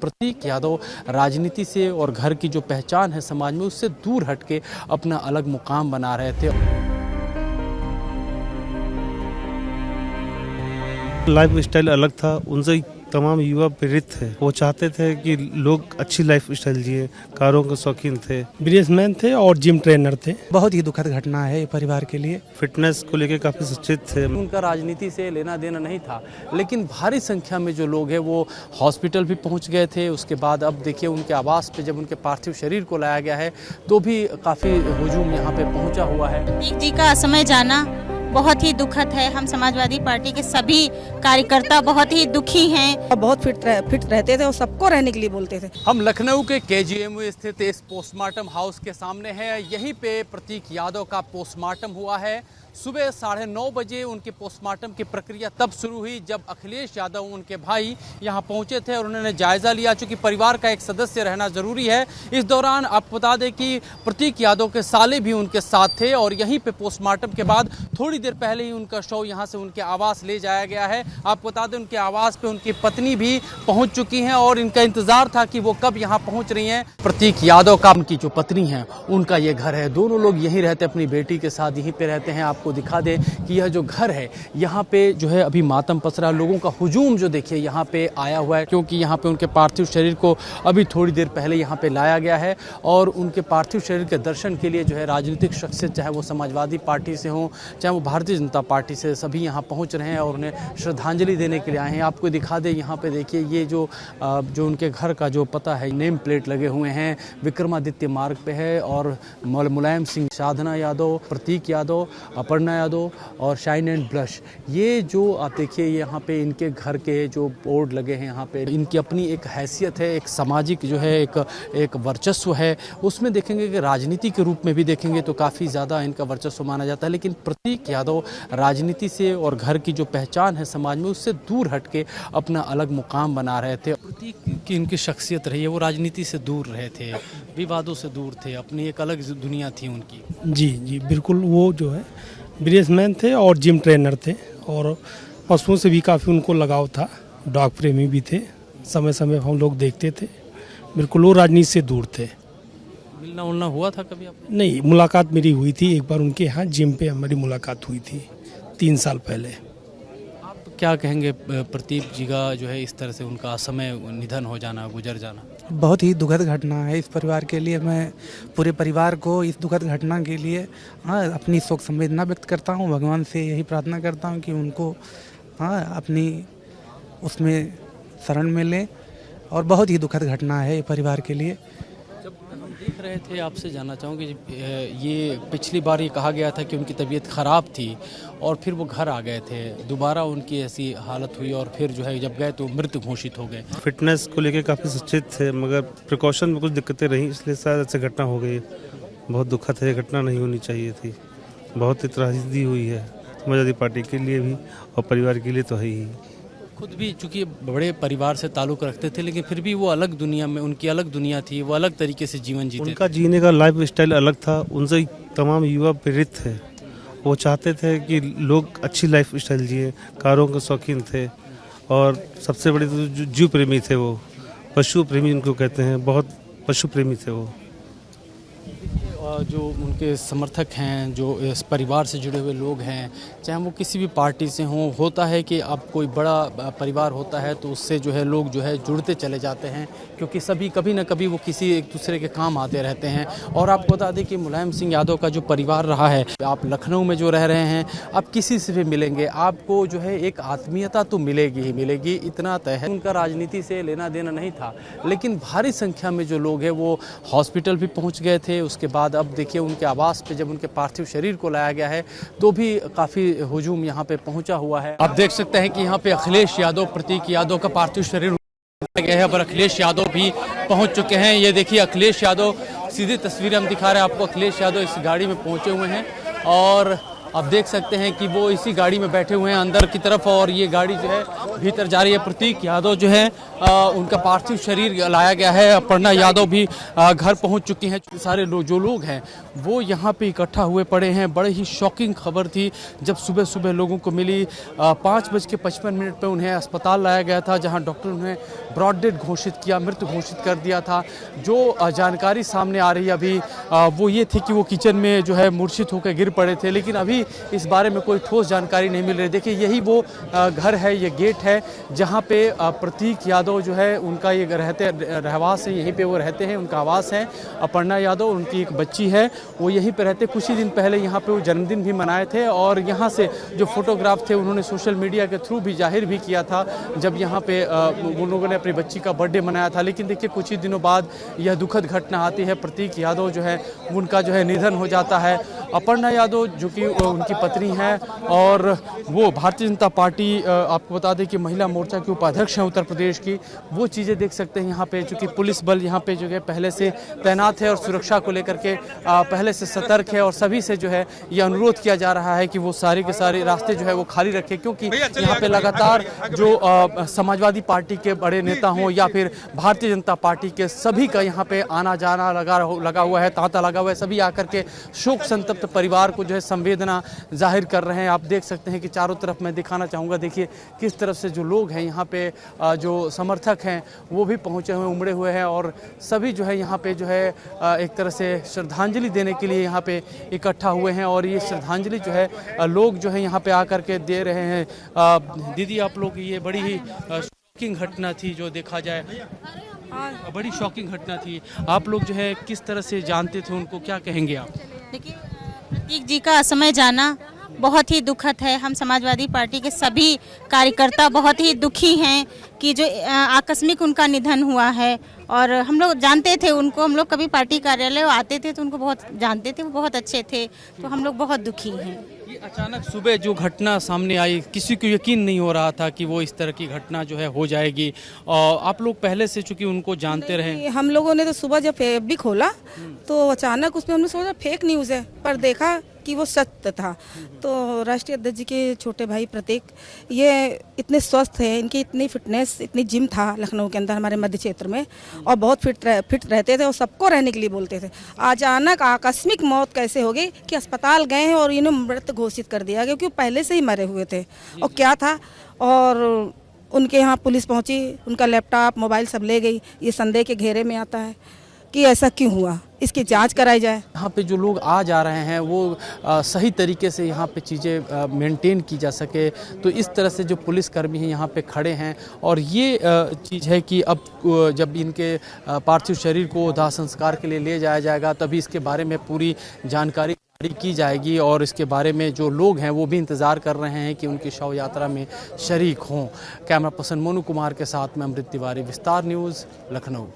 प्रतीक यादव राजनीति से और घर की जो पहचान है समाज में उससे दूर हटके अपना अलग मुकाम बना रहे थे। लाइफ स्टाइल अलग था, उनसे तमाम युवा प्रेरित थे। वो चाहते थे कि लोग अच्छी लाइफ स्टाइल जिए, कारों के शौकीन थे, बिजनेसमैन थे और जिम ट्रेनर थे। बहुत ही दुखद घटना है परिवार के लिए। फिटनेस को लेकर काफी सचेत थे। उनका राजनीति से लेना देना नहीं था, लेकिन भारी संख्या में जो लोग हैं वो हॉस्पिटल भी पहुंच गए थे। उसके बाद अब देखिए उनके आवास पे जब उनके पार्थिव शरीर को लाया गया है तो भी काफ़ी हुजूम यहाँ पे पहुंचा हुआ है। प्रतीक जी का असमय जाना बहुत ही दुखद है। हम समाजवादी पार्टी के सभी कार्यकर्ता बहुत ही दुखी हैं। बहुत फिट रहते थे और सबको रहने के लिए बोलते थे। हम लखनऊ के KGMU स्थित इस पोस्टमार्टम हाउस के सामने हैं। यहीं पे प्रतीक यादव का पोस्टमार्टम हुआ है। सुबह 9:30 बजे उनके पोस्टमार्टम की प्रक्रिया तब शुरू हुई जब अखिलेश यादव उनके भाई यहाँ पहुँचे थे और उन्होंने जायज़ा लिया। चूँकि परिवार का एक सदस्य रहना ज़रूरी है, इस दौरान आपको बता दें कि प्रतीक यादव के साले भी उनके साथ थे और यहीं पे पोस्टमार्टम के बाद थोड़ी देर पहले ही उनका शव यहाँ से उनके आवास ले जाया गया है। आपको बता दें उनके आवास पे उनकी पत्नी भी पहुँच चुकी हैं और इनका इंतज़ार था कि वो कब यहाँ पहुँच रही हैं। प्रतीक यादव का उनकी जो पत्नी है उनका ये घर है। दोनों लोग यहीं रहते, अपनी बेटी के साथ यहीं पे रहते हैं। आपको दिखा दें कि यह जो घर है यहाँ पे जो है अभी मातम पसरा, लोगों का हुजूम जो देखिए यहाँ पे आया हुआ है, क्योंकि यहाँ पे उनके पार्थिव शरीर को अभी थोड़ी देर पहले यहाँ पे लाया गया है और उनके पार्थिव शरीर के दर्शन के लिए जो है राजनीतिक शख्सियत, चाहे वो समाजवादी पार्टी से हों चाहे वो भारतीय जनता पार्टी से, सभी यहाँ पहुँच रहे हैं और उन्हें श्रद्धांजलि देने के लिए आए हैं। आपको दिखा दें यहाँ पे देखिए ये जो उनके घर का जो पता है, नेम प्लेट लगे हुए हैं, विक्रमादित्य मार्ग पे है और मुलायम सिंह, साधना यादव, प्रतीक यादव, अपर्णा यादव और शाइन एंड ब्लश, ये जो आप देखिए यहाँ पे इनके घर के जो बोर्ड लगे हैं यहाँ पे, इनकी अपनी एक हैसियत है, एक सामाजिक जो है एक वर्चस्व है। उसमें देखेंगे कि राजनीति के रूप में भी देखेंगे तो काफ़ी ज़्यादा इनका वर्चस्व माना जाता है, लेकिन प्रतीक यादव राजनीति से और घर की जो पहचान है समाज में उससे दूर हटके अपना अलग मुकाम बना रहे थे। प्रतीक की इनकी शख्सियत रही है, वो राजनीति से दूर रहे थे, विवादों से दूर थे, अपनी एक अलग दुनिया थी उनकी। जी बिल्कुल। वो जो है बिजनेसमैन थे और जिम ट्रेनर थे और पशुओं से भी काफ़ी उनको लगाव था। डॉग प्रेमी भी थे, समय समय पर हम लोग देखते थे। बिल्कुल वो राजनीति से दूर थे। मिलना उलना हुआ था कभी आपको? नहीं, मुलाकात मेरी हुई थी एक बार उनके यहाँ जिम पे हमारी मुलाकात हुई थी 3 साल पहले। आप क्या कहेंगे प्रतीक जी का जो है इस तरह से उनका समय निधन हो जाना, गुजर जाना? बहुत ही दुखद घटना है इस परिवार के लिए। मैं पूरे परिवार को इस दुखद घटना के लिए अपनी शोक संवेदना व्यक्त करता हूँ। भगवान से यही प्रार्थना करता हूँ कि उनको अपनी उसमें शरण में लें और बहुत ही दुखद घटना है परिवार के लिए। जब हम देख रहे थे, आपसे जानना चाहूँगी, ये पिछली बार ये कहा गया था कि उनकी तबीयत ख़राब थी और फिर वो घर आ गए थे, दोबारा उनकी ऐसी हालत हुई और फिर जो है जब गए तो मृत घोषित हो गए। फिटनेस को लेकर काफी सचेत थे, मगर प्रिकॉशन में कुछ दिक्कतें रहीं, इसलिए शायद ऐसी घटना हो गई। बहुत दुखद है, घटना नहीं होनी चाहिए थी। बहुत ही त्रासदी हुई है समाजवादी पार्टी के लिए भी और परिवार के लिए तो है ही। खुद भी चूँकि बड़े परिवार से ताल्लुक़ रखते थे, लेकिन फिर भी वो अलग दुनिया में, उनकी अलग दुनिया थी, वो अलग तरीके से जीवन जीते। उनका जीने का लाइफ स्टाइल अलग था, उनसे तमाम युवा प्रेरित थे। वो चाहते थे कि लोग अच्छी लाइफ स्टाइल जिए, कारों के शौकीन थे और सबसे बड़े तो जीव प्रेमी थे। वो पशु प्रेमी उनको कहते हैं, बहुत पशु प्रेमी थे वो। जो उनके समर्थक हैं, जो इस परिवार से जुड़े हुए लोग हैं, चाहे वो किसी भी पार्टी से हों, होता है कि अब कोई बड़ा परिवार होता है तो उससे जो है लोग जो है जुड़ते चले जाते हैं, क्योंकि सभी कभी ना कभी वो किसी एक दूसरे के काम आते रहते हैं। और आपको बता दें कि मुलायम सिंह यादव का जो परिवार रहा है, आप लखनऊ में जो रह रहे हैं, आप किसी से भी मिलेंगे आपको जो है एक आत्मीयता तो मिलेगी ही मिलेगी, इतना तय है। उनका राजनीति से लेना देना नहीं था, लेकिन भारी संख्या में जो लोग हैं वो हॉस्पिटल भी पहुँच गए थे। उसके बाद अब देखिए उनके आवास पे जब उनके पार्थिव शरीर को लाया गया है तो भी काफ़ी हुजूम यहाँ पे पहुँचा हुआ है। आप देख सकते हैं कि यहाँ पे अखिलेश यादव, प्रतीक यादव का पार्थिव शरीर लाया गया है और अखिलेश यादव भी पहुँच चुके हैं। ये देखिए अखिलेश यादव, सीधी तस्वीरें हम दिखा रहे हैं आपको। अखिलेश यादव इस गाड़ी में पहुँचे हुए हैं और आप देख सकते हैं कि वो इसी गाड़ी में बैठे हुए हैं अंदर की तरफ, और ये गाड़ी जो है भीतर जा रही है। प्रतीक यादव जो है उनका पार्थिव शरीर लाया गया है। अपर्णा यादव भी घर पहुंच चुकी हैं। सारे जो लोग हैं वो यहाँ पे इकट्ठा हुए पड़े हैं। बड़े ही शॉकिंग खबर थी जब सुबह सुबह लोगों को मिली। 5:55 पर उन्हें अस्पताल लाया गया था, जहाँ डॉक्टर उन्हें ब्रॉड डेड घोषित किया, मृत घोषित कर दिया था। जो जानकारी सामने आ रही है अभी वो ये थी कि वो किचन में जो है मूर्छित होकर गिर पड़े थे, लेकिन अभी इस बारे में कोई ठोस जानकारी नहीं मिल रही। देखिए यही वो घर है, ये गेट है जहाँ पे प्रतीक यादव जो है उनका ये रहवास है, यहीं पे वो रहते हैं, उनका आवास है। अपर्णा यादव उनकी एक बच्ची है, वो यहीं पे रहते। कुछ ही दिन पहले यहाँ पे वो जन्मदिन भी मनाए थे, और यहाँ से जो फोटोग्राफ थे उन्होंने सोशल मीडिया के थ्रू भी जाहिर भी किया था जब यहाँ पे उन लोगों ने अपनी बच्ची का बर्थडे मनाया था। लेकिन देखिए कुछ ही दिनों बाद यह दुखद घटना आती है। प्रतीक यादव जो है उनका जो है निधन हो जाता है। अपर्णा यादव जो कि उनकी पत्नी है, और वो भारतीय जनता पार्टी, आपको बता दें कि महिला मोर्चा की उपाध्यक्ष हैं उत्तर प्रदेश की। वो चीज़ें देख सकते हैं यहाँ पे, चूँकि पुलिस बल यहाँ पे जो है पहले से तैनात है और सुरक्षा को लेकर के पहले से सतर्क है, और सभी से जो है ये अनुरोध किया जा रहा है कि वो सारे के सारे रास्ते जो है वो खाली रखें, क्योंकि यहाँ पे लगातार जो समाजवादी पार्टी के बड़े नेता हों या फिर भारतीय जनता पार्टी के, सभी का यहाँ पे आना जाना लगा हुआ है, तांता लगा हुआ है। सभी आकर के शोक संतप्त परिवार को जो है संवेदना जाहिर कर रहे हैं। आप देख सकते हैं कि चारों तरफ मैं दिखाना चाहूँगा, देखिए किस तरफ से जो लोग हैं यहाँ पे, जो समर्थक हैं वो भी पहुँचे हुए, उमड़े हुए हैं, और सभी जो है यहाँ पे जो है एक तरह से श्रद्धांजलि देने के लिए यहाँ पे इकट्ठा हुए हैं। और ये श्रद्धांजलि जो है लोग जो है यहाँ पे आकर के दे रहे हैं। दीदी आप लोग, ये बड़ी ही शॉकिंग घटना थी जो देखा जाए, बड़ी शॉकिंग घटना थी। आप लोग जो है किस तरह से जानते थे उनको, क्या कहेंगे आप? देखिए प्रतीक जी का असमय जाना बहुत ही दुखद है। हम समाजवादी पार्टी के सभी कार्यकर्ता बहुत ही दुखी हैं कि जो आकस्मिक उनका निधन हुआ है, और हम लोग जानते थे उनको, हम लोग कभी पार्टी कार्यालय आते थे तो उनको बहुत जानते थे, वो बहुत अच्छे थे, तो हम लोग बहुत दुखी हैं। ये अचानक सुबह जो घटना सामने आई, किसी को यकीन नहीं हो रहा था कि वो इस तरह की घटना जो है हो जाएगी। और आप लोग पहले से चूंकि उनको जानते रहे। हम लोगों ने तो सुबह जब फेक भी खोला तो अचानक उसमें हमने सोचा फेक न्यूज़ है, पर देखा कि वो सत्य था। तो राष्ट्रीय अध्यक्ष जी के छोटे भाई प्रतीक, ये इतने स्वस्थ है, इनकी इतनी फिटनेस, इतनी जिम था लखनऊ के अंदर हमारे मध्य क्षेत्र में, और बहुत फिट रहते थे और सबको रहने के लिए बोलते थे। अचानक आकस्मिक मौत कैसे हो गई कि अस्पताल गए हैं और इन्हें मृत घोषित कर दिया, क्योंकि पहले से ही मरे हुए थे। और क्या था, और उनके यहाँ पुलिस पहुँची, उनका लैपटॉप मोबाइल सब ले गई। ये संदेह के घेरे में आता है कि ऐसा क्यों हुआ, इसकी जांच कराई जाए। यहाँ पे जो लोग आ जा रहे हैं वो सही तरीके से यहाँ पे चीज़ें मेंटेन की जा सके, तो इस तरह से जो पुलिसकर्मी हैं यहाँ पे खड़े हैं। और ये चीज़ है कि अब जब इनके पार्थिव शरीर को दाह संस्कार के लिए ले जाया जाएगा, तभी इसके बारे में पूरी जानकारी की जाएगी, और इसके बारे में जो लोग हैं वो भी इंतज़ार कर रहे हैं कि उनकी शव यात्रा में शरीक हों। कैमरा पर्सन मोनू कुमार के साथ मैं अमृत तिवारी, विस्तार न्यूज़, लखनऊ।